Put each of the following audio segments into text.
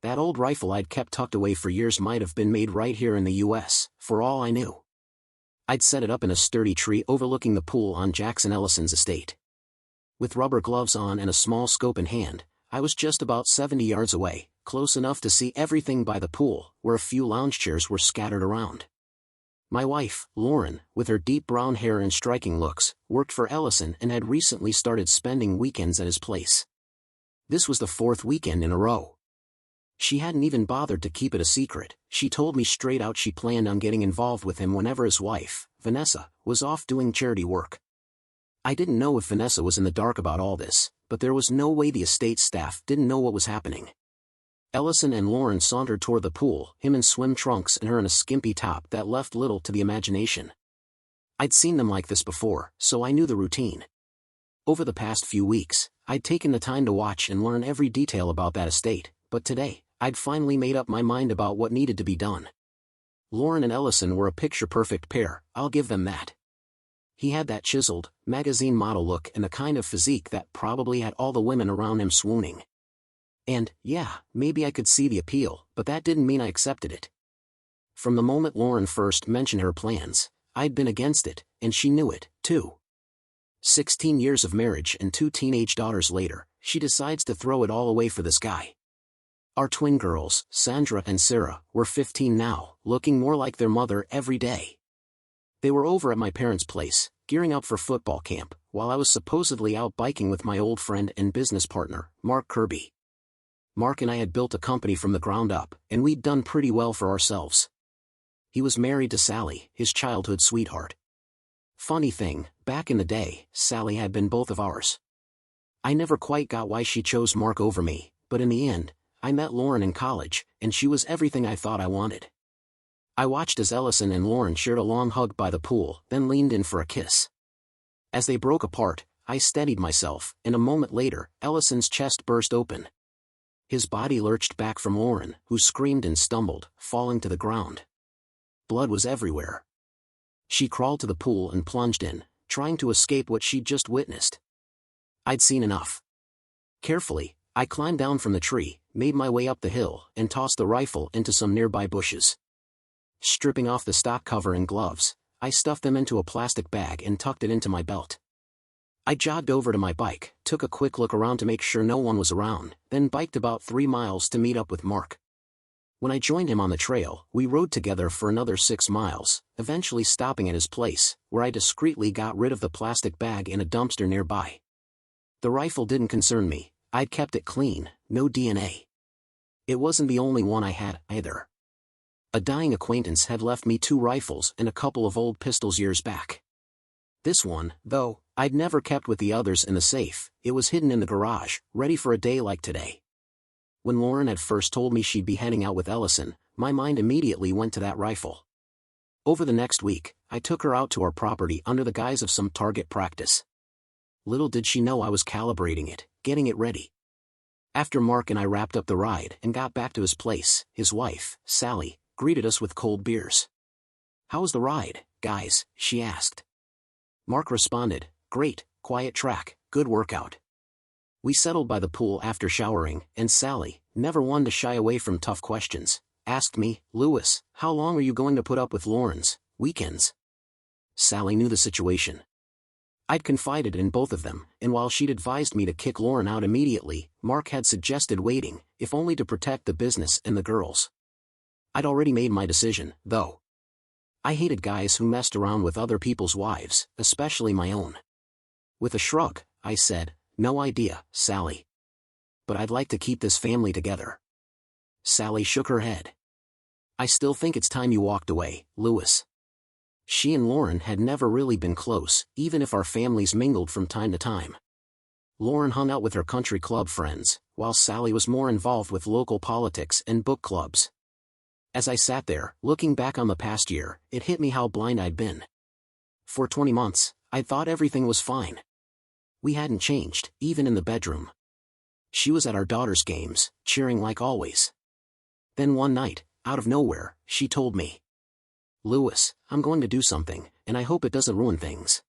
That old rifle I'd kept tucked away for years might have been made right here in the US, for all I knew. I'd set it up in a sturdy tree overlooking the pool on Jackson Ellison's estate. With rubber gloves on and a small scope in hand, I was just about 70 yards away, close enough to see everything by the pool, where a few lounge chairs were scattered around. My wife, Lauren, with her deep brown hair and striking looks, worked for Ellison and had recently started spending weekends at his place. This was the 4th weekend in a row. She hadn't even bothered to keep it a secret. She told me straight out she planned on getting involved with him whenever his wife, Vanessa, was off doing charity work. I didn't know if Vanessa was in the dark about all this, but there was no way the estate staff didn't know what was happening. Ellison and Lauren sauntered toward the pool, him in swim trunks and her in a skimpy top that left little to the imagination. I'd seen them like this before, so I knew the routine. Over the past few weeks, I'd taken the time to watch and learn every detail about that estate, but today, I'd finally made up my mind about what needed to be done. Lauren and Ellison were a picture-perfect pair, I'll give them that. He had that chiseled, magazine model look and the kind of physique that probably had all the women around him swooning. And, yeah, maybe I could see the appeal, but that didn't mean I accepted it. From the moment Lauren first mentioned her plans, I'd been against it, and she knew it, too. 16 years of marriage and 2 teenage daughters later, she decides to throw it all away for this guy. Our twin girls, Sandra and Sarah, were 15 now, looking more like their mother every day. They were over at my parents' place, gearing up for football camp, while I was supposedly out biking with my old friend and business partner, Mark Kirby. Mark and I had built a company from the ground up, and we'd done pretty well for ourselves. He was married to Sally, his childhood sweetheart. Funny thing, back in the day, Sally had been both of ours. I never quite got why she chose Mark over me, but in the end, I met Lauren in college, and she was everything I thought I wanted. I watched as Ellison and Lauren shared a long hug by the pool, then leaned in for a kiss. As they broke apart, I steadied myself, and a moment later, Ellison's chest burst open. His body lurched back from Lauren, who screamed and stumbled, falling to the ground. Blood was everywhere. She crawled to the pool and plunged in, trying to escape what she'd just witnessed. I'd seen enough. Carefully, I climbed down from the tree, made my way up the hill, and tossed the rifle into some nearby bushes. Stripping off the stock cover and gloves, I stuffed them into a plastic bag and tucked it into my belt. I jogged over to my bike, took a quick look around to make sure no one was around, then biked about 3 miles to meet up with Mark. When I joined him on the trail, we rode together for another 6 miles, eventually stopping at his place, where I discreetly got rid of the plastic bag in a dumpster nearby. The rifle didn't concern me, I'd kept it clean, no DNA. It wasn't the only one I had, either. A dying acquaintance had left me 2 rifles and a couple of old pistols years back. This one, though, I'd never kept with the others in the safe. It was hidden in the garage, ready for a day like today. When Lauren had first told me she'd be heading out with Ellison, my mind immediately went to that rifle. Over the next week, I took her out to our property under the guise of some target practice. Little did she know I was calibrating it, getting it ready. After Mark and I wrapped up the ride and got back to his place, his wife, Sally, greeted us with cold beers. "How was the ride, guys?" she asked. Mark responded, "Great, quiet track, good workout." We settled by the pool after showering, and Sally, never one to shy away from tough questions, asked me, "Lewis, how long are you going to put up with Lauren's weekends?" Sally knew the situation. I'd confided in both of them, and while she'd advised me to kick Lauren out immediately, Mark had suggested waiting, if only to protect the business and the girls. I'd already made my decision, though. I hated guys who messed around with other people's wives, especially my own. With a shrug, I said, "No idea, Sally. But I'd like to keep this family together." Sally shook her head. "I still think it's time you walked away, Lewis." She and Lauren had never really been close, even if our families mingled from time to time. Lauren hung out with her country club friends, while Sally was more involved with local politics and book clubs. As I sat there, looking back on the past year, it hit me how blind I'd been. For 20 months, I thought everything was fine. We hadn't changed, even in the bedroom. She was at our daughter's games, cheering like always. Then one night, out of nowhere, she told me, "Lewis, I'm going to do something, and I hope it doesn't ruin things.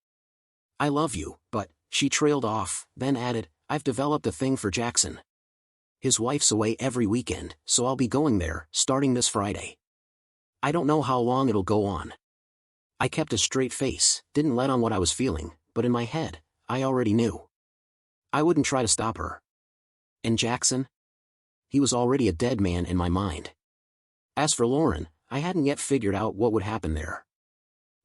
I love you, but," she trailed off, then added, "I've developed a thing for Jackson." His wife's away every weekend, so I'll be going there, starting this Friday. I don't know how long it'll go on. I kept a straight face, didn't let on what I was feeling, but in my head, I already knew. I wouldn't try to stop her. And Jackson? He was already a dead man in my mind. As for Lauren, I hadn't yet figured out what would happen there.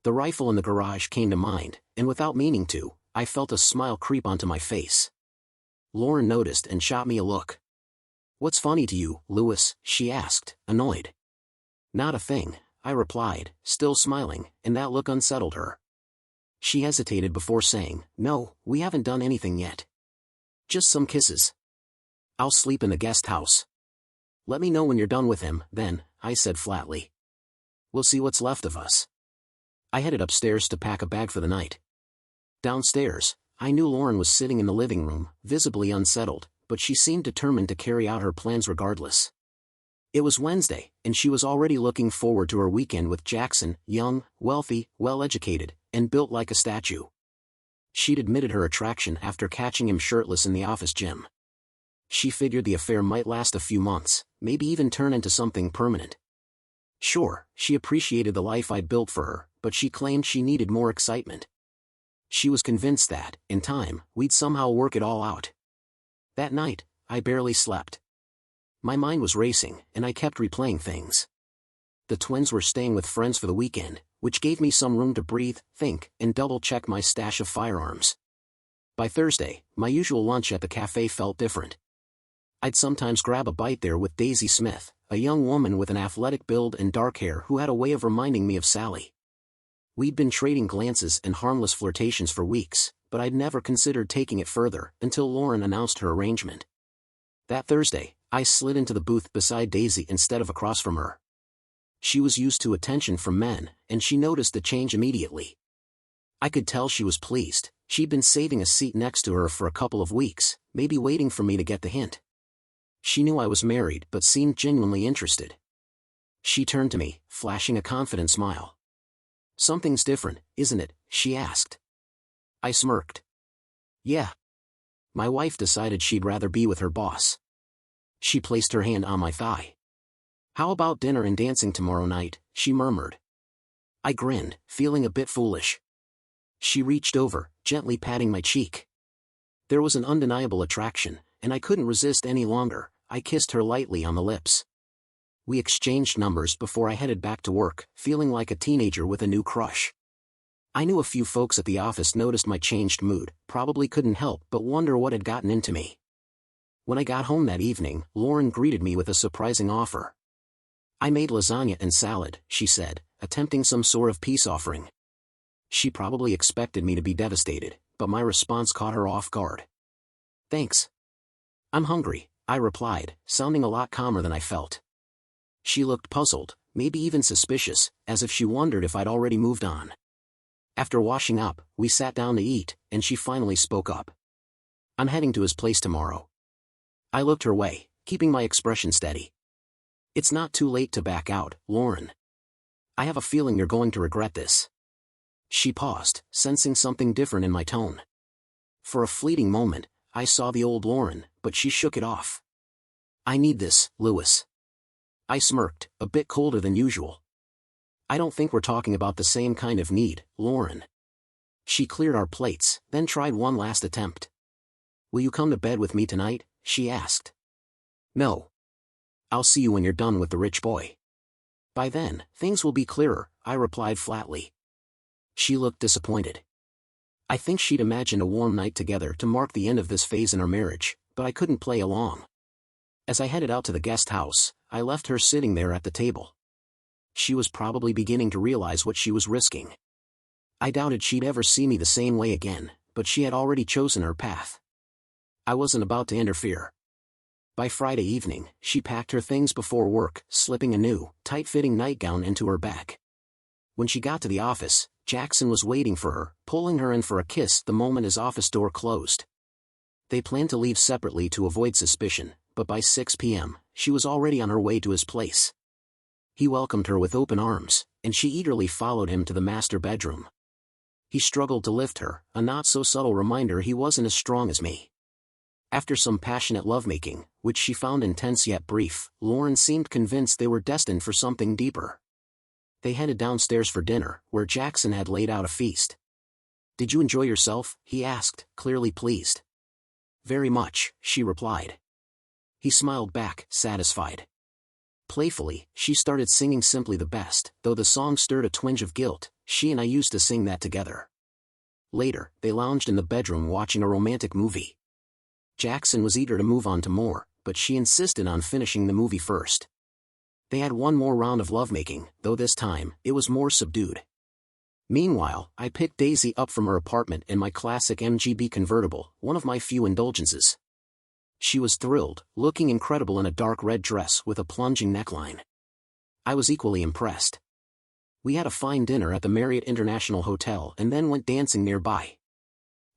The rifle in the garage came to mind, and without meaning to, I felt a smile creep onto my face. Lauren noticed and shot me a look. "What's funny to you, Lewis?" she asked, annoyed. "Not a thing," I replied, still smiling, and that look unsettled her. She hesitated before saying, "No, we haven't done anything yet. Just some kisses. I'll sleep in the guest house. Let me know when you're done with him, then," I said flatly. "We'll see what's left of us." I headed upstairs to pack a bag for the night. Downstairs, I knew Lauren was sitting in the living room, visibly unsettled, but she seemed determined to carry out her plans regardless. It was Wednesday, and she was already looking forward to her weekend with Jackson, young, wealthy, well-educated, and built like a statue. She'd admitted her attraction after catching him shirtless in the office gym. She figured the affair might last a few months, maybe even turn into something permanent. Sure, she appreciated the life I'd built for her, but she claimed she needed more excitement. She was convinced that, in time, we'd somehow work it all out. That night, I barely slept. My mind was racing, and I kept replaying things. The twins were staying with friends for the weekend, which gave me some room to breathe, think, and double-check my stash of firearms. By Thursday, my usual lunch at the café felt different. I'd sometimes grab a bite there with Daisy Smith, a young woman with an athletic build and dark hair who had a way of reminding me of Sally. We'd been trading glances and harmless flirtations for weeks, but I'd never considered taking it further until Lauren announced her arrangement. That Thursday, I slid into the booth beside Daisy instead of across from her. She was used to attention from men, and she noticed the change immediately. I could tell she was pleased. She'd been saving a seat next to her for a couple of weeks, maybe waiting for me to get the hint. She knew I was married but seemed genuinely interested. She turned to me, flashing a confident smile. "Something's different, isn't it?" she asked. I smirked. "Yeah. My wife decided she'd rather be with her boss." She placed her hand on my thigh. "How about dinner and dancing tomorrow night?" she murmured. I grinned, feeling a bit foolish. She reached over, gently patting my cheek. There was an undeniable attraction, and I couldn't resist any longer. I kissed her lightly on the lips. We exchanged numbers before I headed back to work, feeling like a teenager with a new crush. I knew a few folks at the office noticed my changed mood, probably couldn't help but wonder what had gotten into me. When I got home that evening, Lauren greeted me with a surprising offer. "I made lasagna and salad," she said, attempting some sort of peace offering. She probably expected me to be devastated, but my response caught her off guard. "Thanks. I'm hungry," I replied, sounding a lot calmer than I felt. She looked puzzled, maybe even suspicious, as if she wondered if I'd already moved on. After washing up, we sat down to eat, and she finally spoke up. "I'm heading to his place tomorrow." I looked her way, keeping my expression steady. "It's not too late to back out, Lauren. I have a feeling you're going to regret this." She paused, sensing something different in my tone. For a fleeting moment, I saw the old Lauren, but she shook it off. "I need this, Lewis." I smirked, a bit colder than usual. "I don't think we're talking about the same kind of need, Lauren." She cleared our plates, then tried one last attempt. "Will you come to bed with me tonight?" she asked. "No. I'll see you when you're done with the rich boy." "By then, things will be clearer," I replied flatly. She looked disappointed. I think she'd imagined a warm night together to mark the end of this phase in our marriage, but I couldn't play along. As I headed out to the guest house, I left her sitting there at the table. She was probably beginning to realize what she was risking. I doubted she'd ever see me the same way again, but she had already chosen her path. I wasn't about to interfere. By Friday evening, she packed her things before work, slipping a new, tight-fitting nightgown into her bag. When she got to the office, Jackson was waiting for her, pulling her in for a kiss the moment his office door closed. They planned to leave separately to avoid suspicion, but by 6 p.m., she was already on her way to his place. He welcomed her with open arms, and she eagerly followed him to the master bedroom. He struggled to lift her, a not-so-subtle reminder he wasn't as strong as me. After some passionate lovemaking, which she found intense yet brief, Lauren seemed convinced they were destined for something deeper. They headed downstairs for dinner, where Jackson had laid out a feast. "Did you enjoy yourself?" he asked, clearly pleased. "Very much," she replied. He smiled back, satisfied. Playfully, she started singing Simply the Best, though the song stirred a twinge of guilt. She and I used to sing that together. Later, they lounged in the bedroom watching a romantic movie. Jackson was eager to move on to more, but she insisted on finishing the movie first. They had one more round of lovemaking, though this time, it was more subdued. Meanwhile, I picked Daisy up from her apartment in my classic MGB convertible, one of my few indulgences. She was thrilled, looking incredible in a dark red dress with a plunging neckline. I was equally impressed. We had a fine dinner at the Marriott International Hotel and then went dancing nearby.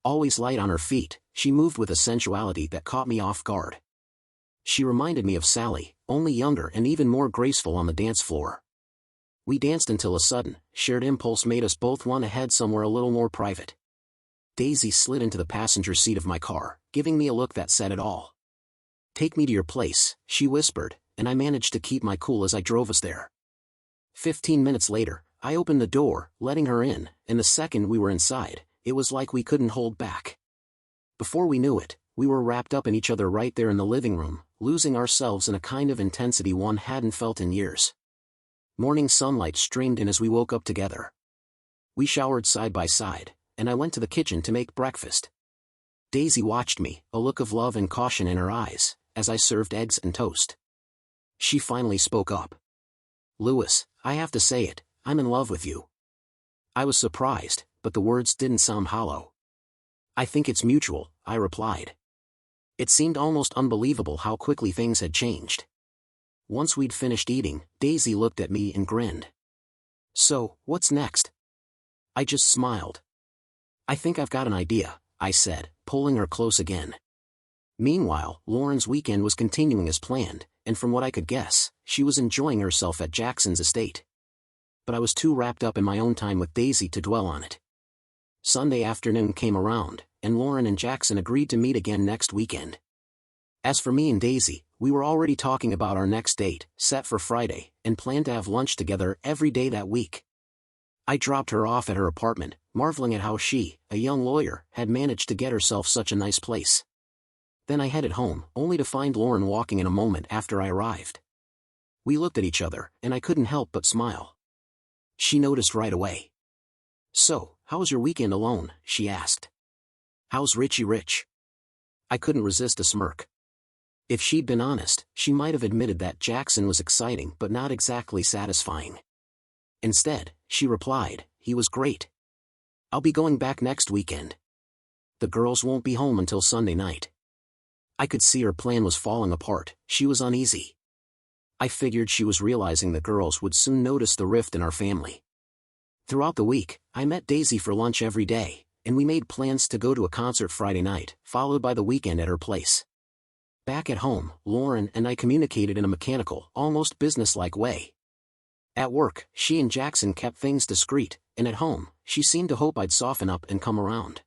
Always light on her feet, she moved with a sensuality that caught me off guard. She reminded me of Sally, only younger and even more graceful on the dance floor. We danced until a sudden, shared impulse made us both want to head somewhere a little more private. Daisy slid into the passenger seat of my car, giving me a look that said it all. "Take me to your place," she whispered, and I managed to keep my cool as I drove us there. 15 minutes later, I opened the door, letting her in, and the second we were inside, it was like we couldn't hold back. Before we knew it, we were wrapped up in each other right there in the living room, losing ourselves in a kind of intensity one hadn't felt in years. Morning sunlight streamed in as we woke up together. We showered side by side, and I went to the kitchen to make breakfast. Daisy watched me, a look of love and caution in her eyes, as I served eggs and toast. She finally spoke up. "Louis, I have to say it, I'm in love with you." I was surprised, but the words didn't sound hollow. "I think it's mutual," I replied. It seemed almost unbelievable how quickly things had changed. Once we'd finished eating, Daisy looked at me and grinned. "So, what's next?" I just smiled. "I think I've got an idea," I said, pulling her close again. Meanwhile, Lauren's weekend was continuing as planned, and from what I could guess, she was enjoying herself at Jackson's estate. But I was too wrapped up in my own time with Daisy to dwell on it. Sunday afternoon came around, and Lauren and Jackson agreed to meet again next weekend. As for me and Daisy, we were already talking about our next date, set for Friday, and planned to have lunch together every day that week. I dropped her off at her apartment, marveling at how she, a young lawyer, had managed to get herself such a nice place. Then I headed home, only to find Lauren walking in a moment after I arrived. We looked at each other, and I couldn't help but smile. She noticed right away. "So, how was your weekend alone?" she asked. "How's Richie Rich?" I couldn't resist a smirk. If she'd been honest, she might have admitted that Jackson was exciting but not exactly satisfying. Instead, she replied, "He was great. I'll be going back next weekend. The girls won't be home until Sunday night." I could see her plan was falling apart. She was uneasy. I figured she was realizing the girls would soon notice the rift in our family. Throughout the week, I met Daisy for lunch every day, and we made plans to go to a concert Friday night, followed by the weekend at her place. Back at home, Lauren and I communicated in a mechanical, almost businesslike way. At work, she and Jackson kept things discreet, and at home, she seemed to hope I'd soften up and come around.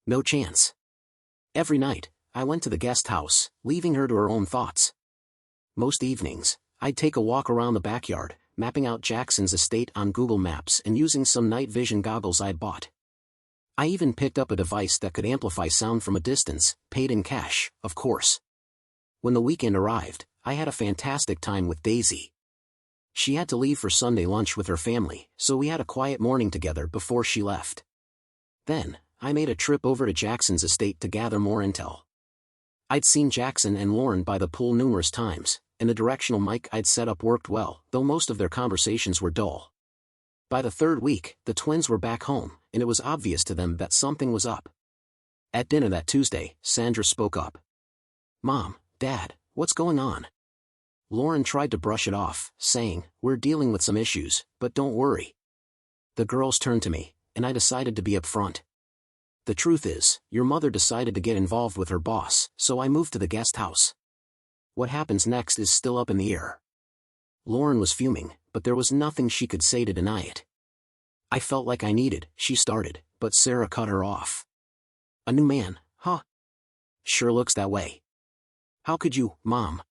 No chance. Every night, I went to the guest house, leaving her to her own thoughts. Most evenings, I'd take a walk around the backyard, mapping out Jackson's estate on Google Maps and using some night vision goggles I'd bought. I even picked up a device that could amplify sound from a distance, paid in cash, of course. When the weekend arrived, I had a fantastic time with Daisy. She had to leave for Sunday lunch with her family, so we had a quiet morning together before she left. Then, I made a trip over to Jackson's estate to gather more intel. I'd seen Jackson and Lauren by the pool numerous times, and the directional mic I'd set up worked well, though most of their conversations were dull. By the third week, the twins were back home, and it was obvious to them that something was up. At dinner that Tuesday, Sandra spoke up. "Mom, Dad, what's going on?" Lauren tried to brush it off, saying, "We're dealing with some issues, but don't worry." The girls turned to me, and I decided to be upfront. "The truth is, your mother decided to get involved with her boss, so I moved to the guest house. What happens next is still up in the air." Lauren was fuming, but there was nothing she could say to deny it. "I felt like I needed," she started, but Sarah cut her off. "A new man, huh? Sure looks that way. How could you, Mom?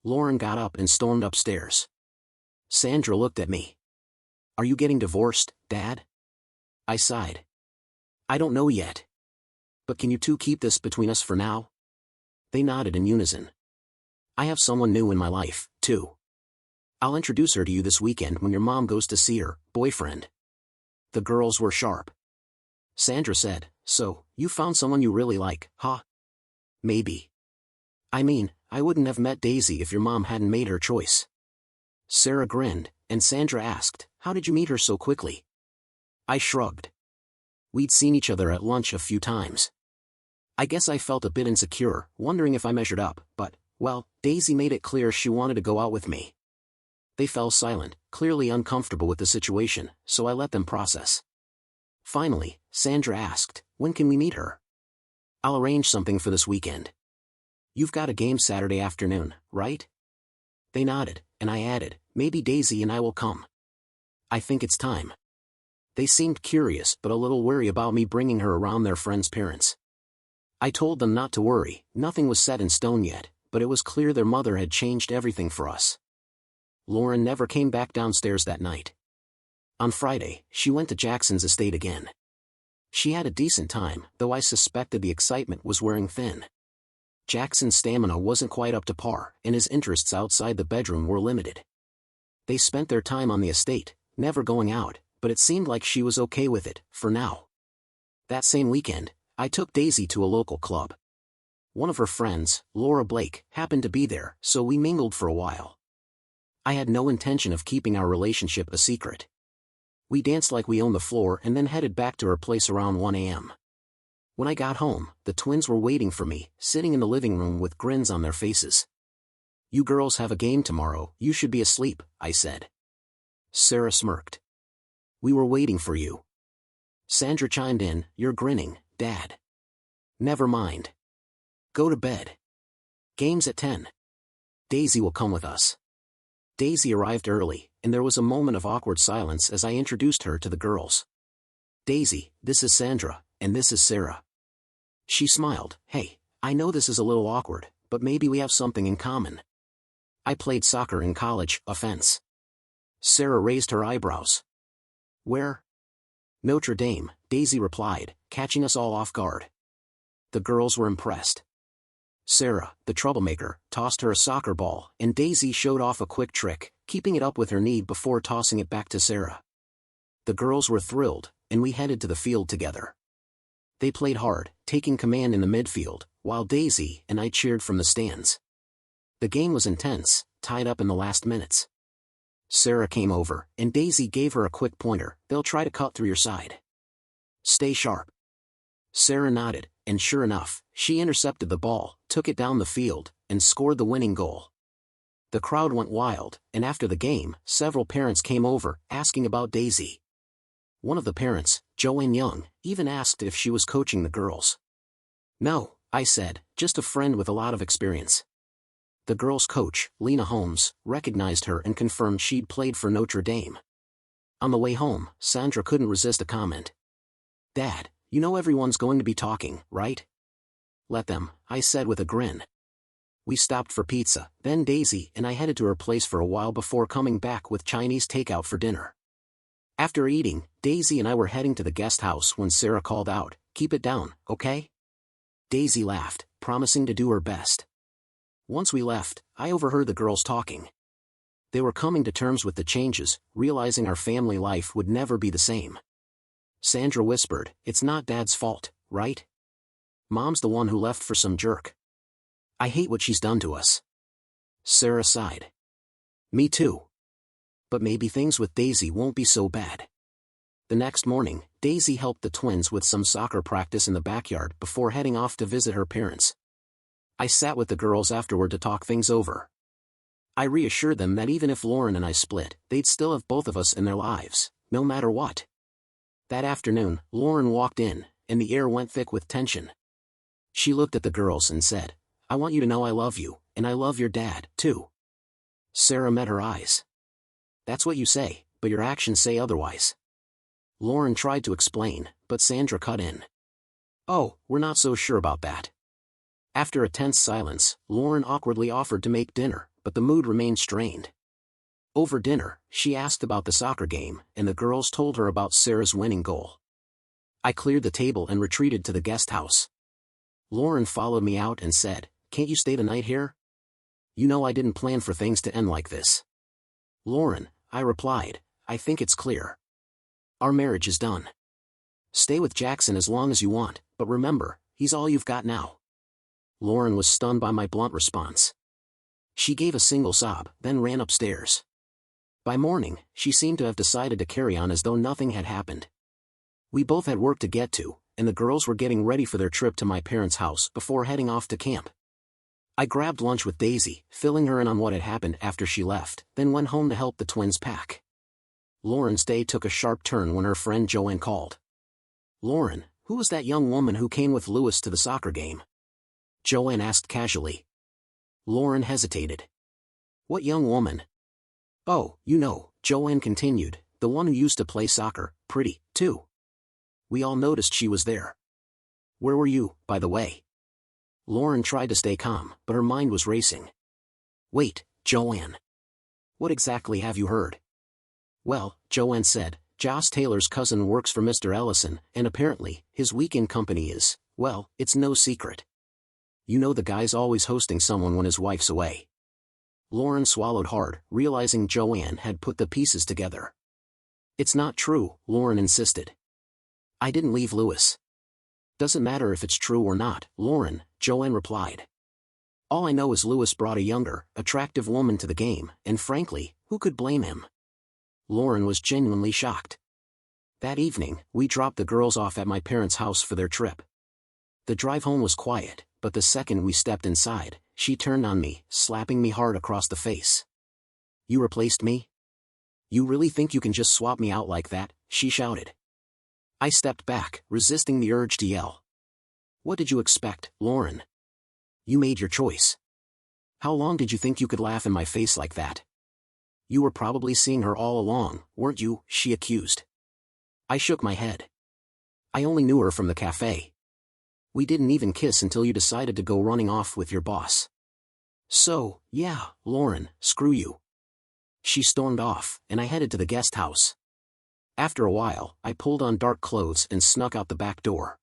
Lauren got up and stormed upstairs. Sandra looked at me. Are you getting divorced, Dad? I sighed. I don't know yet. But can you two keep this between us for now? They nodded in unison. I have someone new in my life, too. I'll introduce her to you this weekend when your mom goes to see her boyfriend. The girls were sharp. Sandra said, so, you found someone you really like, huh? Maybe. I mean, I wouldn't have met Daisy if your mom hadn't made her choice. Sarah grinned, and Sandra asked, how did you meet her so quickly? I shrugged. We'd seen each other at lunch a few times. I guess I felt a bit insecure, wondering if I measured up, but, well, Daisy made it clear she wanted to go out with me. They fell silent, clearly uncomfortable with the situation, so I let them process. Finally, Sandra asked, when can we meet her? I'll arrange something for this weekend. You've got a game Saturday afternoon, right? They nodded, and I added, maybe Daisy and I will come. I think it's time. They seemed curious but a little wary about me bringing her around their friends' parents. I told them not to worry, nothing was set in stone yet, but it was clear their mother had changed everything for us. Lauren never came back downstairs that night. On Friday, she went to Jackson's estate again. She had a decent time, though I suspected the excitement was wearing thin. Jackson's stamina wasn't quite up to par, and his interests outside the bedroom were limited. They spent their time on the estate, never going out, but it seemed like she was okay with it, for now. That same weekend, I took Daisy to a local club. One of her friends, Laura Blake, happened to be there, so we mingled for a while. I had no intention of keeping our relationship a secret. We danced like we owned the floor and then headed back to her place around 1 a.m. When I got home, the twins were waiting for me, sitting in the living room with grins on their faces. You girls have a game tomorrow, you should be asleep, I said. Sarah smirked. We were waiting for you. Sandra chimed in, you're grinning, Dad. Never mind. Go to bed. Game's at 10. Daisy will come with us. Daisy arrived early, and there was a moment of awkward silence as I introduced her to the girls. Daisy, this is Sandra, and this is Sarah. She smiled, hey, I know this is a little awkward, but maybe we have something in common. I played soccer in college, offense. Sarah raised her eyebrows. Where? Notre Dame, Daisy replied, catching us all off guard. The girls were impressed. Sarah, the troublemaker, tossed her a soccer ball, and Daisy showed off a quick trick, keeping it up with her knee before tossing it back to Sarah. The girls were thrilled, and we headed to the field together. They played hard, taking command in the midfield, while Daisy and I cheered from the stands. The game was intense, tied up in the last minutes. Sarah came over, and Daisy gave her a quick pointer, they'll try to cut through your side. Stay sharp. Sarah nodded, and sure enough, she intercepted the ball, took it down the field, and scored the winning goal. The crowd went wild, and after the game, several parents came over, asking about Daisy. One of the parents, Joanne Young, even asked if she was coaching the girls. No, I said, just a friend with a lot of experience. The girls' coach, Lena Holmes, recognized her and confirmed she'd played for Notre Dame. On the way home, Sandra couldn't resist a comment. Dad, you know everyone's going to be talking, right? Let them, I said with a grin. We stopped for pizza, then Daisy and I headed to her place for a while before coming back with Chinese takeout for dinner. After eating, Daisy and I were heading to the guest house when Sarah called out, keep it down, okay? Daisy laughed, promising to do her best. Once we left, I overheard the girls talking. They were coming to terms with the changes, realizing our family life would never be the same. Sandra whispered, it's not Dad's fault, right? Mom's the one who left for some jerk. I hate what she's done to us. Sarah sighed. Me too. But maybe things with Daisy won't be so bad. The next morning, Daisy helped the twins with some soccer practice in the backyard before heading off to visit her parents. I sat with the girls afterward to talk things over. I reassured them that even if Lauren and I split, they'd still have both of us in their lives, no matter what. That afternoon, Lauren walked in, and the air went thick with tension. She looked at the girls and said, I want you to know I love you, and I love your dad, too. Sarah met her eyes. That's what you say, but your actions say otherwise. Lauren tried to explain, but Sandra cut in. Oh, we're not so sure about that. After a tense silence, Lauren awkwardly offered to make dinner, but the mood remained strained. Over dinner, she asked about the soccer game, and the girls told her about Sarah's winning goal. I cleared the table and retreated to the guest house. Lauren followed me out and said, "Can't you stay the night here? You know I didn't plan for things to end like this." "Lauren," I replied, "I think it's clear. Our marriage is done. Stay with Jackson as long as you want, but remember, he's all you've got now." Lauren was stunned by my blunt response. She gave a single sob, then ran upstairs. By morning, she seemed to have decided to carry on as though nothing had happened. We both had work to get to, and the girls were getting ready for their trip to my parents' house before heading off to camp. I grabbed lunch with Daisy, filling her in on what had happened after she left, then went home to help the twins pack. Lauren's day took a sharp turn when her friend Joanne called. "Lauren, who was that young woman who came with Lewis to the soccer game?" Joanne asked casually. Lauren hesitated. "What young woman?" "Oh, you know," Joanne continued, "the one who used to play soccer, pretty, too. We all noticed she was there. Where were you, by the way?" Lauren tried to stay calm, but her mind was racing. "Wait, Joanne. What exactly have you heard?" "Well," Joanne said, "Joss Taylor's cousin works for Mr. Ellison, and apparently, his weekend company is, well, it's no secret. You know the guy's always hosting someone when his wife's away." Lauren swallowed hard, realizing Joanne had put the pieces together. "It's not true," Lauren insisted. "I didn't leave Lewis." "Doesn't matter if it's true or not, Lauren," Joanne replied. "All I know is Lewis brought a younger, attractive woman to the game, and frankly, who could blame him?" Lauren was genuinely shocked. That evening, we dropped the girls off at my parents' house for their trip. The drive home was quiet, but the second we stepped inside, she turned on me, slapping me hard across the face. "You replaced me? You really think you can just swap me out like that?" she shouted. I stepped back, resisting the urge to yell. "What did you expect, Lauren? You made your choice. How long did you think you could laugh in my face like that? You were probably seeing her all along, weren't you?" she accused. I shook my head. "I only knew her from the café. We didn't even kiss until you decided to go running off with your boss. So, yeah, Lauren, screw you." She stormed off, and I headed to the guest house. After a while, I pulled on dark clothes and snuck out the back door.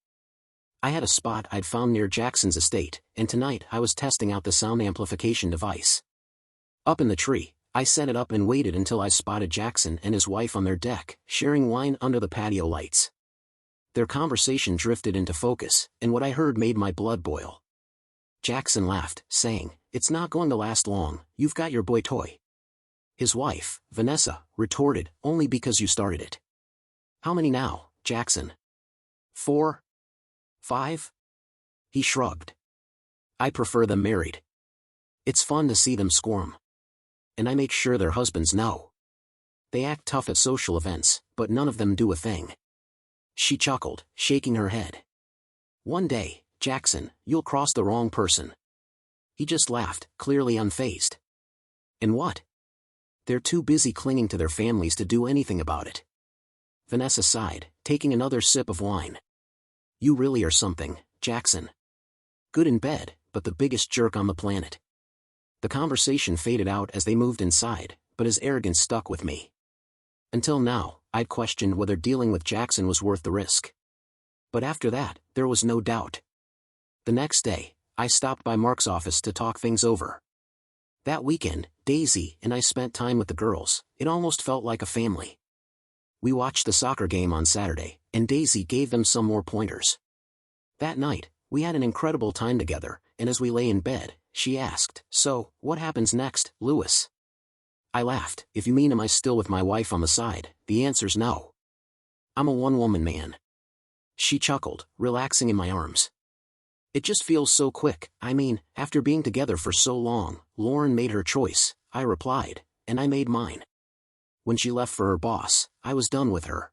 I had a spot I'd found near Jackson's estate, and tonight I was testing out the sound amplification device. Up in the tree, I set it up and waited until I spotted Jackson and his wife on their deck, sharing wine under the patio lights. Their conversation drifted into focus, and what I heard made my blood boil. Jackson laughed, saying, "It's not going to last long, you've got your boy toy." His wife, Vanessa, retorted, "Only because you started it." "How many now, Jackson? 4? 5? He shrugged. "I prefer them married. It's fun to see them squirm. And I make sure their husbands know. They act tough at social events, but none of them do a thing." She chuckled, shaking her head. "One day, Jackson, you'll cross the wrong person." He just laughed, clearly unfazed. "And what?" "They're too busy clinging to their families to do anything about it." Vanessa sighed, taking another sip of wine. "You really are something, Jackson. Good in bed, but the biggest jerk on the planet." The conversation faded out as they moved inside, but his arrogance stuck with me. Until now, I'd questioned whether dealing with Jackson was worth the risk. But after that, there was no doubt. The next day, I stopped by Mark's office to talk things over. That weekend, Daisy and I spent time with the girls. It almost felt like a family. We watched the soccer game on Saturday, and Daisy gave them some more pointers. That night, we had an incredible time together, and as we lay in bed, she asked, "So, what happens next, Lewis?" I laughed. "If you mean am I still with my wife on the side, the answer's no. I'm a one-woman man." She chuckled, relaxing in my arms. "It just feels so quick. I mean, after being together for so long." "Lauren made her choice," I replied, "and I made mine. When she left for her boss, I was done with her.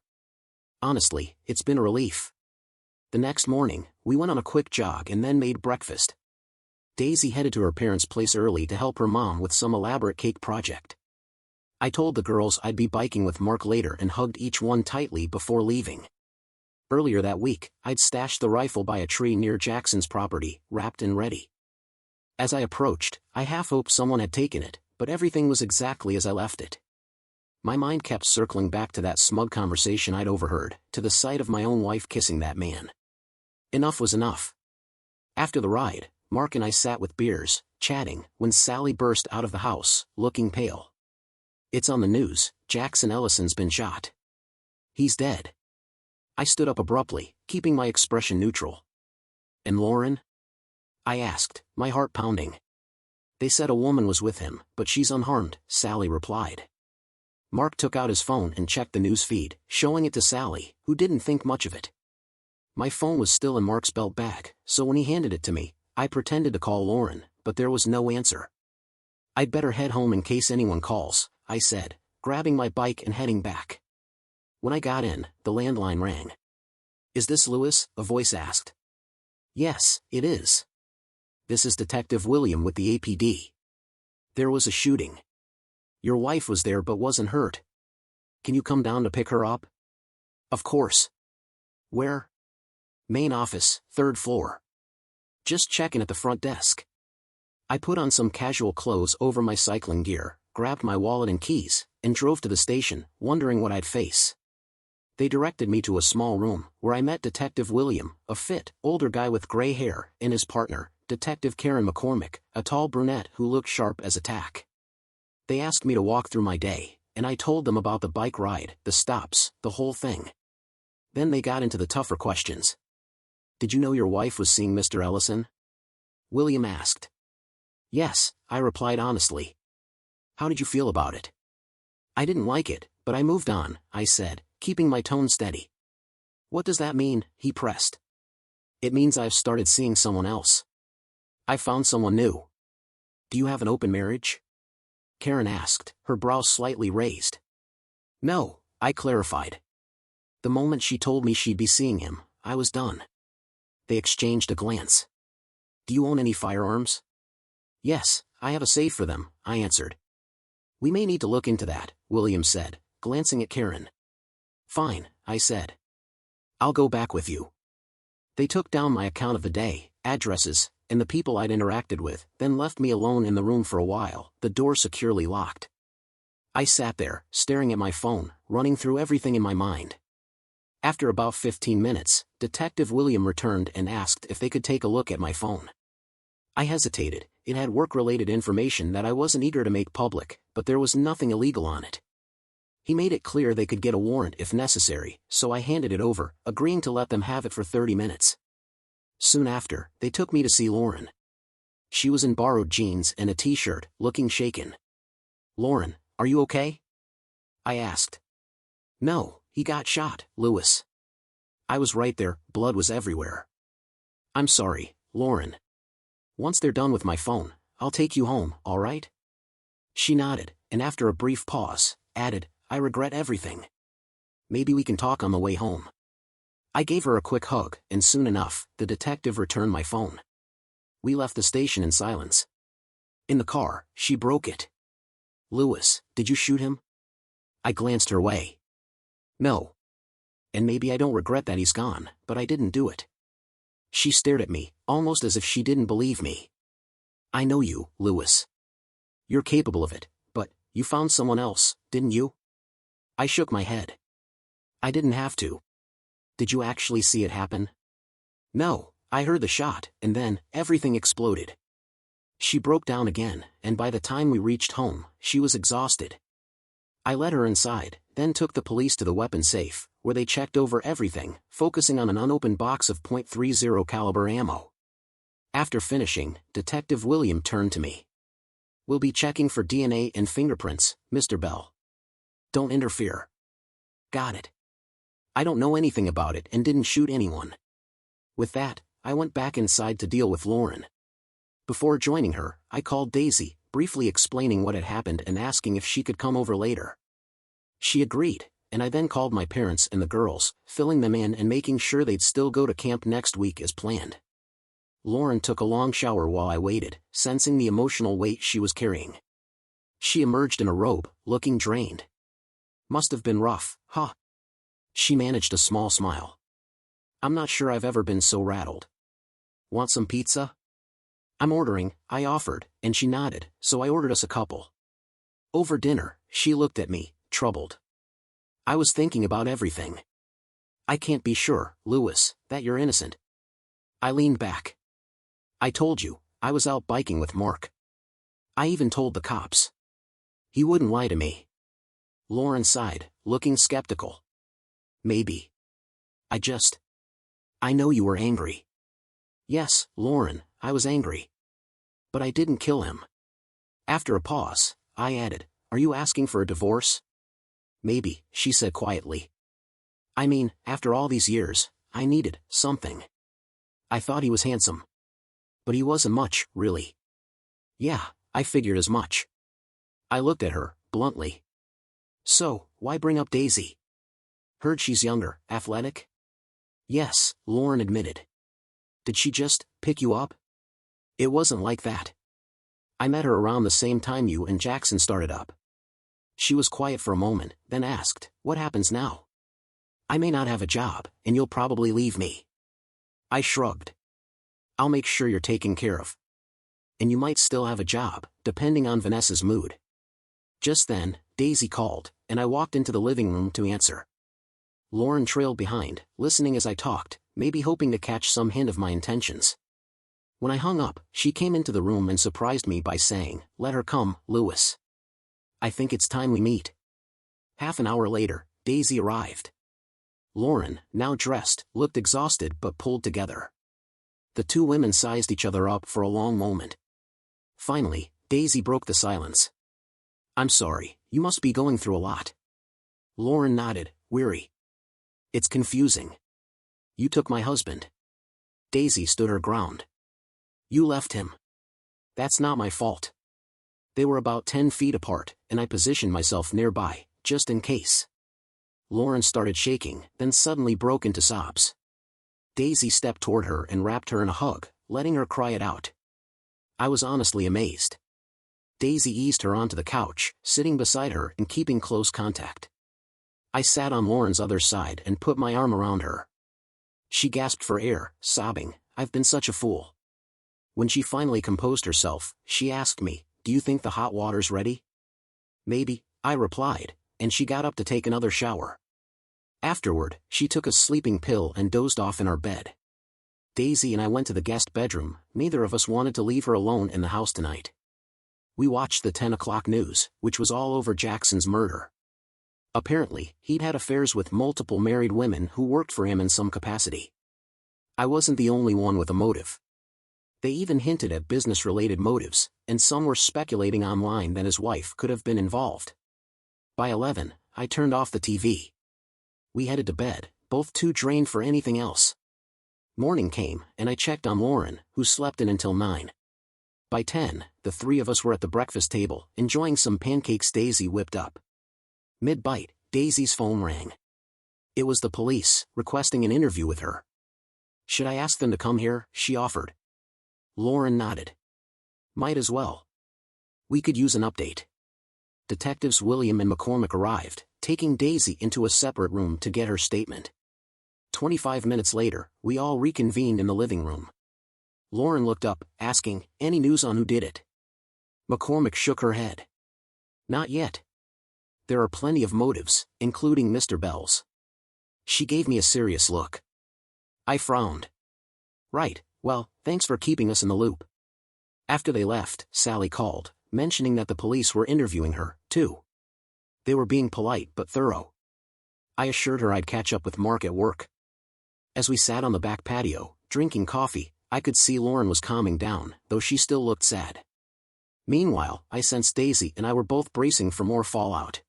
Honestly, it's been a relief." The next morning, we went on a quick jog and then made breakfast. Daisy headed to her parents' place early to help her mom with some elaborate cake project. I told the girls I'd be biking with Mark later and hugged each one tightly before leaving. Earlier that week, I'd stashed the rifle by a tree near Jackson's property, wrapped and ready. As I approached, I half hoped someone had taken it, but everything was exactly as I left it. My mind kept circling back to that smug conversation I'd overheard, to the sight of my own wife kissing that man. Enough was enough. After the ride, Mark and I sat with beers, chatting, when Sally burst out of the house, looking pale. "It's on the news, Jackson Ellison's been shot. He's dead." I stood up abruptly, keeping my expression neutral. "And Lauren?" I asked, my heart pounding. "They said a woman was with him, but she's unharmed," Sally replied. Mark took out his phone and checked the news feed, showing it to Sally, who didn't think much of it. My phone was still in Mark's belt bag, so when he handed it to me, I pretended to call Lauren, but there was no answer. "I'd better head home in case anyone calls," I said, grabbing my bike and heading back. When I got in, the landline rang. "Is this Lewis?" a voice asked. "Yes, it is. This is Detective William with the APD. There was a shooting. Your wife was there but wasn't hurt. Can you come down to pick her up?" "Of course." "Where?" "Main office, 3rd floor. Just checking at the front desk." I put on some casual clothes over my cycling gear, grabbed my wallet and keys, and drove to the station, wondering what I'd face. They directed me to a small room, where I met Detective William, a fit, older guy with gray hair, and his partner, Detective Karen McCormick, a tall brunette who looked sharp as a tack. They asked me to walk through my day, and I told them about the bike ride, the stops, the whole thing. Then they got into the tougher questions. "Did you know your wife was seeing Mr. Ellison?" William asked. "Yes," I replied honestly. "How did you feel about it?" "I didn't like it, but I moved on," I said, keeping my tone steady. "What does that mean?" he pressed. "It means I've started seeing someone else. I found someone new." "Do you have an open marriage?" Karen asked, her brows slightly raised. "No," I clarified. The moment she told me she'd be seeing him, I was done. They exchanged a glance. "Do you own any firearms?" "Yes, I have a safe for them," I answered. "We may need to look into that," William said, glancing at Karen. "Fine," I said. "I'll go back with you." They took down my account of the day, addresses, and the people I'd interacted with, then left me alone in the room for a while, the door securely locked. I sat there, staring at my phone, running through everything in my mind. After about 15 minutes, Detective William returned and asked if they could take a look at my phone. I hesitated. It had work-related information that I wasn't eager to make public, but there was nothing illegal on it. He made it clear they could get a warrant if necessary, so I handed it over, agreeing to let them have it for 30 minutes. Soon after, they took me to see Lauren. She was in borrowed jeans and a t-shirt, looking shaken. "Lauren, are you okay?" I asked. "No, he got shot, Lewis." I was right there, blood was everywhere. "I'm sorry, Lauren. Once they're done with my phone, I'll take you home, all right?" She nodded, and after a brief pause, added, "I regret everything. Maybe we can talk on the way home." I gave her a quick hug, and soon enough, the detective returned my phone. We left the station in silence. In the car, she broke it. "Lewis, did you shoot him?" I glanced her way. "No. And maybe I don't regret that he's gone, but I didn't do it." She stared at me, almost as if she didn't believe me. "I know you, Lewis. You're capable of it, but you found someone else, didn't you?" I shook my head. "I didn't have to." "Did you actually see it happen?" "No, I heard the shot, and then, everything exploded." She broke down again, and by the time we reached home, she was exhausted. I led her inside, then took the police to the weapon safe, where they checked over everything, focusing on an unopened box of .30 caliber ammo. After finishing, Detective William turned to me. "We'll be checking for DNA and fingerprints, Mr. Bell. Don't interfere." "Got it. I don't know anything about it and didn't shoot anyone." With that, I went back inside to deal with Lauren. Before joining her, I called Daisy, briefly explaining what had happened and asking if she could come over later. She agreed, and I then called my parents and the girls, filling them in and making sure they'd still go to camp next week as planned. Lauren took a long shower while I waited, sensing the emotional weight she was carrying. She emerged in a robe, looking drained. "Must have been rough, huh?" She managed a small smile. I'm not sure I've ever been so rattled. Want some pizza? I'm ordering, I offered, and she nodded, so I ordered us a couple. Over dinner, she looked at me, troubled. I was thinking about everything. I can't be sure, Lewis, that you're innocent. I leaned back. I told you, I was out biking with Mark. I even told the cops. He wouldn't lie to me. Lauren sighed, looking skeptical. Maybe. I know you were angry. Yes, Lauren, I was angry. But I didn't kill him. After a pause, I added, are you asking for a divorce? Maybe, she said quietly. I mean, after all these years, I needed something. I thought he was handsome. But he wasn't much, really. Yeah, I figured as much. I looked at her, bluntly. So, why bring up Daisy? Heard she's younger, athletic? Yes, Lauren admitted. Did she just pick you up? It wasn't like that. I met her around the same time you and Jackson started up. She was quiet for a moment, then asked, what happens now? I may not have a job, and you'll probably leave me. I shrugged. I'll make sure you're taken care of. And you might still have a job, depending on Vanessa's mood. Just then, Daisy called, and I walked into the living room to answer. Lauren trailed behind, listening as I talked, maybe hoping to catch some hint of my intentions. When I hung up, she came into the room and surprised me by saying, let her come, Lewis. I think it's time we meet. Half an hour later, Daisy arrived. Lauren, now dressed, looked exhausted but pulled together. The two women sized each other up for a long moment. Finally, Daisy broke the silence. I'm sorry, you must be going through a lot. Lauren nodded, weary. It's confusing. You took my husband. Daisy stood her ground. You left him. That's not my fault. They were about 10 feet apart, and I positioned myself nearby, just in case. Lauren started shaking, then suddenly broke into sobs. Daisy stepped toward her and wrapped her in a hug, letting her cry it out. I was honestly amazed. Daisy eased her onto the couch, sitting beside her and keeping close contact. I sat on Lauren's other side and put my arm around her. She gasped for air, sobbing, I've been such a fool. When she finally composed herself, she asked me, do you think the hot water's ready? Maybe, I replied, and she got up to take another shower. Afterward, she took a sleeping pill and dozed off in our bed. Daisy and I went to the guest bedroom. Neither of us wanted to leave her alone in the house tonight. We watched the 10 o'clock news, which was all over Jackson's murder. Apparently, he'd had affairs with multiple married women who worked for him in some capacity. I wasn't the only one with a motive. They even hinted at business-related motives, and some were speculating online that his wife could have been involved. By 11, I turned off the TV. We headed to bed, both too drained for anything else. Morning came, and I checked on Lauren, who slept in until 9. By 10, the three of us were at the breakfast table, enjoying some pancakes Daisy whipped up. Mid-bite, Daisy's phone rang. It was the police, requesting an interview with her. Should I ask them to come here? She offered. Lauren nodded. Might as well. We could use an update. Detectives William and McCormick arrived, taking Daisy into a separate room to get her statement. 25 minutes later, we all reconvened in the living room. Lauren looked up, asking, any news on who did it? McCormick shook her head. Not yet. There are plenty of motives, including Mr. Bell's. She gave me a serious look. I frowned. Right, well, thanks for keeping us in the loop. After they left, Sally called, mentioning that the police were interviewing her, too. They were being polite but thorough. I assured her I'd catch up with Mark at work. As we sat on the back patio, drinking coffee, I could see Lauren was calming down, though she still looked sad. Meanwhile, I sensed Daisy and I were both bracing for more fallout.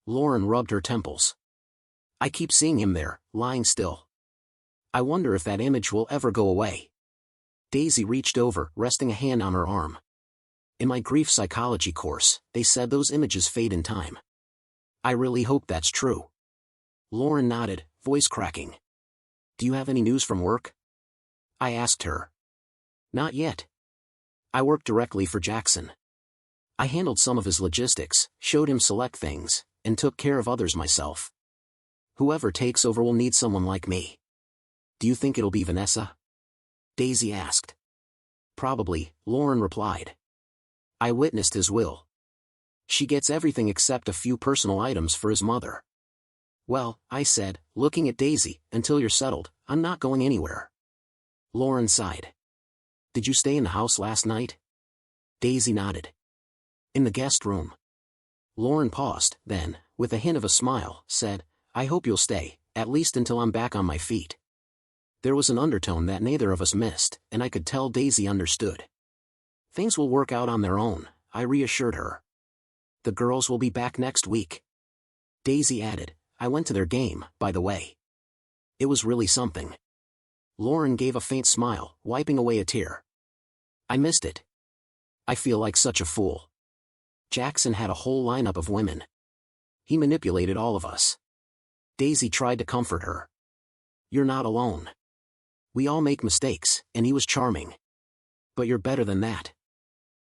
Lauren rubbed her temples. I keep seeing him there, lying still. I wonder if that image will ever go away. Daisy reached over, resting a hand on her arm. In my grief psychology course, they said those images fade in time. I really hope that's true. Lauren nodded, voice cracking. Do you have any news from work? I asked her. Not yet. I work directly for Jackson. I handled some of his logistics, showed him select things, and took care of others myself. Whoever takes over will need someone like me. Do you think it'll be Vanessa? Daisy asked. Probably, Lauren replied. I witnessed his will. She gets everything except a few personal items for his mother. Well, I said, looking at Daisy, until you're settled, I'm not going anywhere. Lauren sighed. Did you stay in the house last night? Daisy nodded. In the guest room. Lauren paused, then, with a hint of a smile, said, I hope you'll stay, at least until I'm back on my feet. There was an undertone that neither of us missed, and I could tell Daisy understood. Things will work out on their own, I reassured her. The girls will be back next week. Daisy added, I went to their game, by the way. It was really something. Lauren gave a faint smile, wiping away a tear. I missed it. I feel like such a fool. Jackson had a whole lineup of women. He manipulated all of us. Daisy tried to comfort her. You're not alone. We all make mistakes, and he was charming. But you're better than that.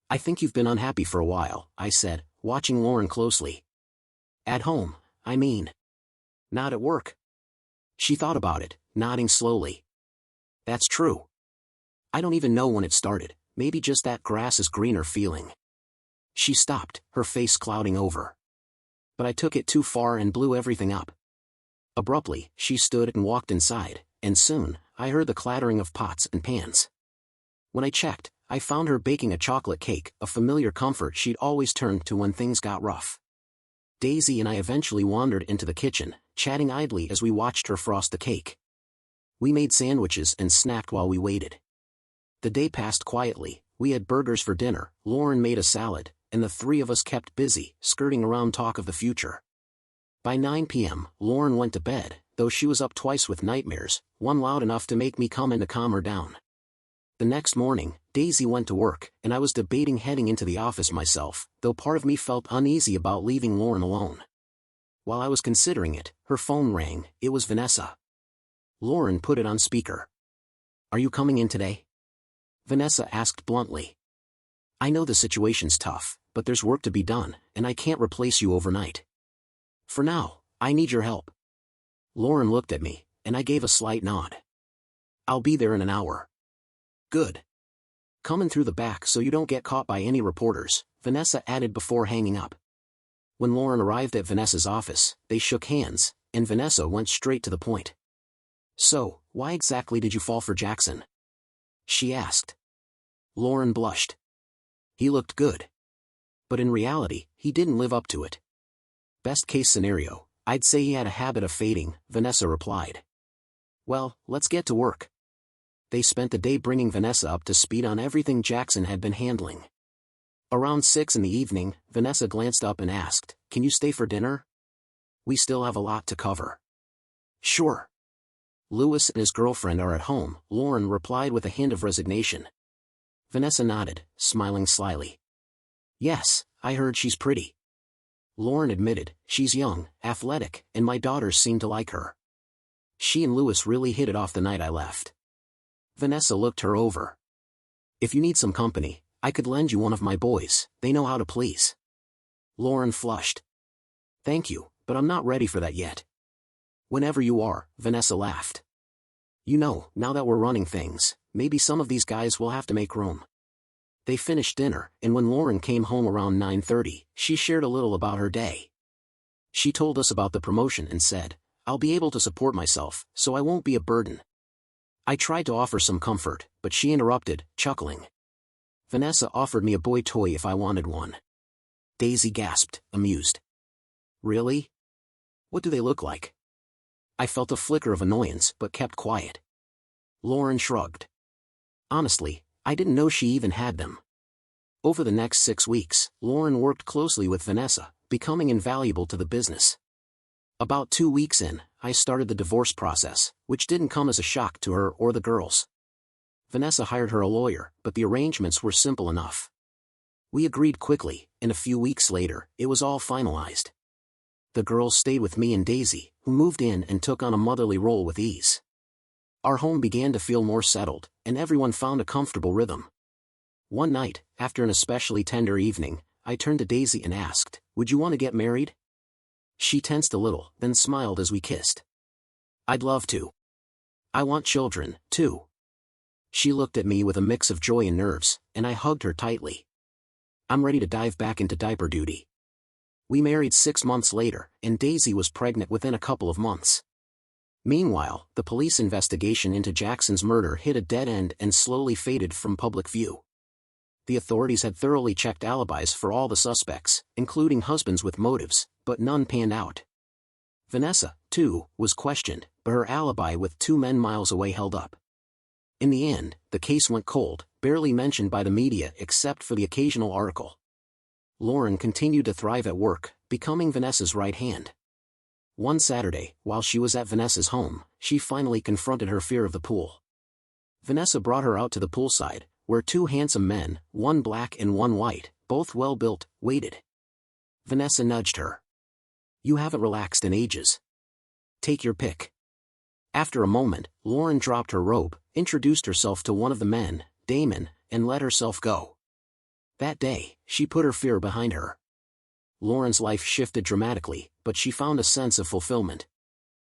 I think you've been unhappy for a while, I said, watching Lauren closely. At home, I mean. Not at work. She thought about it, nodding slowly. That's true. I don't even know when it started, maybe just that grass is greener feeling. She stopped, her face clouding over. But I took it too far and blew everything up. Abruptly, she stood and walked inside, and soon, I heard the clattering of pots and pans. When I checked, I found her baking a chocolate cake, a familiar comfort she'd always turned to when things got rough. Daisy and I eventually wandered into the kitchen, chatting idly as we watched her frost the cake. We made sandwiches and snacked while we waited. The day passed quietly. We had burgers for dinner, Lauren made a salad, and the three of us kept busy, skirting around talk of the future. By 9 p.m., Lauren went to bed, though she was up twice with nightmares, one loud enough to make me come in to calm her down. The next morning, Daisy went to work, and I was debating heading into the office myself, though part of me felt uneasy about leaving Lauren alone. While I was considering it, her phone rang. It was Vanessa. Lauren put it on speaker. Are you coming in today? Vanessa asked bluntly. I know the situation's tough, but there's work to be done, and I can't replace you overnight. For now, I need your help. Lauren looked at me, and I gave a slight nod. I'll be there in an hour. Good. Come in through the back so you don't get caught by any reporters, Vanessa added before hanging up. When Lauren arrived at Vanessa's office, they shook hands, and Vanessa went straight to the point. So, why exactly did you fall for Jackson? She asked. Lauren blushed. He looked good. But in reality, he didn't live up to it. Best case scenario, I'd say he had a habit of fading, Vanessa replied. Well, let's get to work. They spent the day bringing Vanessa up to speed on everything Jackson had been handling. Around 6 in the evening, Vanessa glanced up and asked, Can you stay for dinner? We still have a lot to cover. Sure. Lewis and his girlfriend are at home, Lauren replied with a hint of resignation. Vanessa nodded, smiling slyly. Yes, I heard she's pretty. Lauren admitted, she's young, athletic, and my daughters seem to like her. She and Lewis really hit it off the night I left. Vanessa looked her over. If you need some company, I could lend you one of my boys, they know how to please. Lauren flushed. Thank you, but I'm not ready for that yet. Whenever you are, Vanessa laughed. You know, now that we're running things, maybe some of these guys will have to make room. They finished dinner, and when Lauren came home around 9:30, she shared a little about her day. She told us about the promotion and said, I'll be able to support myself, so I won't be a burden. I tried to offer some comfort, but she interrupted, chuckling. Vanessa offered me a boy toy if I wanted one. Daisy gasped, amused. Really? What do they look like? I felt a flicker of annoyance but kept quiet. Lauren shrugged. Honestly, I didn't know she even had them. Over the next 6 weeks, Lauren worked closely with Vanessa, becoming invaluable to the business. About 2 weeks in, I started the divorce process, which didn't come as a shock to her or the girls. Vanessa hired her a lawyer, but the arrangements were simple enough. We agreed quickly, and a few weeks later, it was all finalized. The girls stayed with me and Daisy, who moved in and took on a motherly role with ease. Our home began to feel more settled, and everyone found a comfortable rhythm. One night, after an especially tender evening, I turned to Daisy and asked, Would you want to get married? She tensed a little, then smiled as we kissed. I'd love to. I want children, too. She looked at me with a mix of joy and nerves, and I hugged her tightly. I'm ready to dive back into diaper duty. We married 6 months later, and Daisy was pregnant within a couple of months. Meanwhile, the police investigation into Jackson's murder hit a dead end and slowly faded from public view. The authorities had thoroughly checked alibis for all the suspects, including husbands with motives, but none panned out. Vanessa, too, was questioned, but her alibi with 2 men miles away held up. In the end, the case went cold, barely mentioned by the media except for the occasional article. Lauren continued to thrive at work, becoming Vanessa's right hand. One Saturday, while she was at Vanessa's home, she finally confronted her fear of the pool. Vanessa brought her out to the poolside, where 2 handsome men, one black and one white, both well-built, waited. Vanessa nudged her. You haven't relaxed in ages. Take your pick. After a moment, Lauren dropped her robe, introduced herself to one of the men, Damon, and let herself go. That day, she put her fear behind her. Lauren's life shifted dramatically, but she found a sense of fulfillment.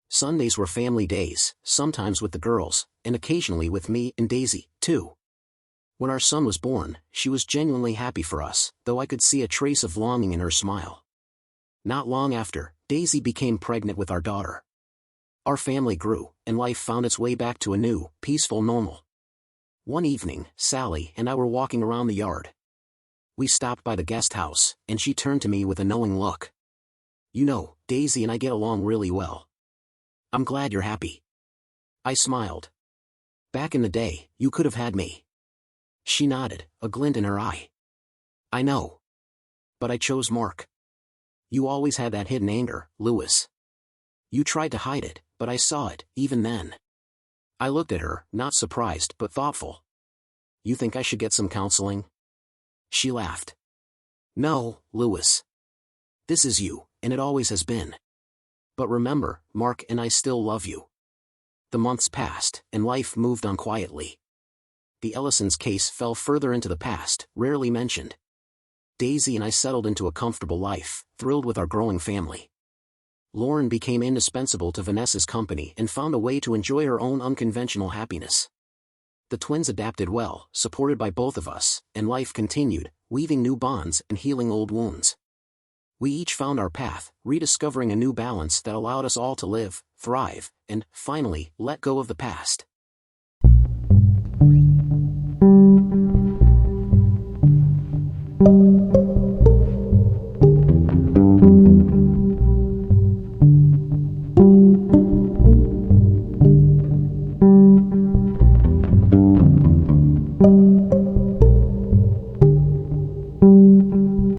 Sundays were family days, sometimes with the girls, and occasionally with me and Daisy, too. When our son was born, she was genuinely happy for us, though I could see a trace of longing in her smile. Not long after, Daisy became pregnant with our daughter. Our family grew, and life found its way back to a new, peaceful normal. One evening, Sally and I were walking around the yard. We stopped by the guest house, and she turned to me with a knowing look. You know, Daisy and I get along really well. I'm glad you're happy. I smiled. Back in the day, you could have had me. She nodded, a glint in her eye. I know. But I chose Mark. You always had that hidden anger, Lewis. You tried to hide it, but I saw it, even then. I looked at her, not surprised but thoughtful. You think I should get some counseling? She laughed. No, Lewis. This is you, and it always has been. But remember, Mark and I still love you. The months passed, and life moved on quietly. The Ellisons' case fell further into the past, rarely mentioned. Daisy and I settled into a comfortable life, thrilled with our growing family. Lauren became indispensable to Vanessa's company and found a way to enjoy her own unconventional happiness. The twins adapted well, supported by both of us, and life continued, weaving new bonds and healing old wounds. We each found our path, rediscovering a new balance that allowed us all to live, thrive, and, finally, let go of the past.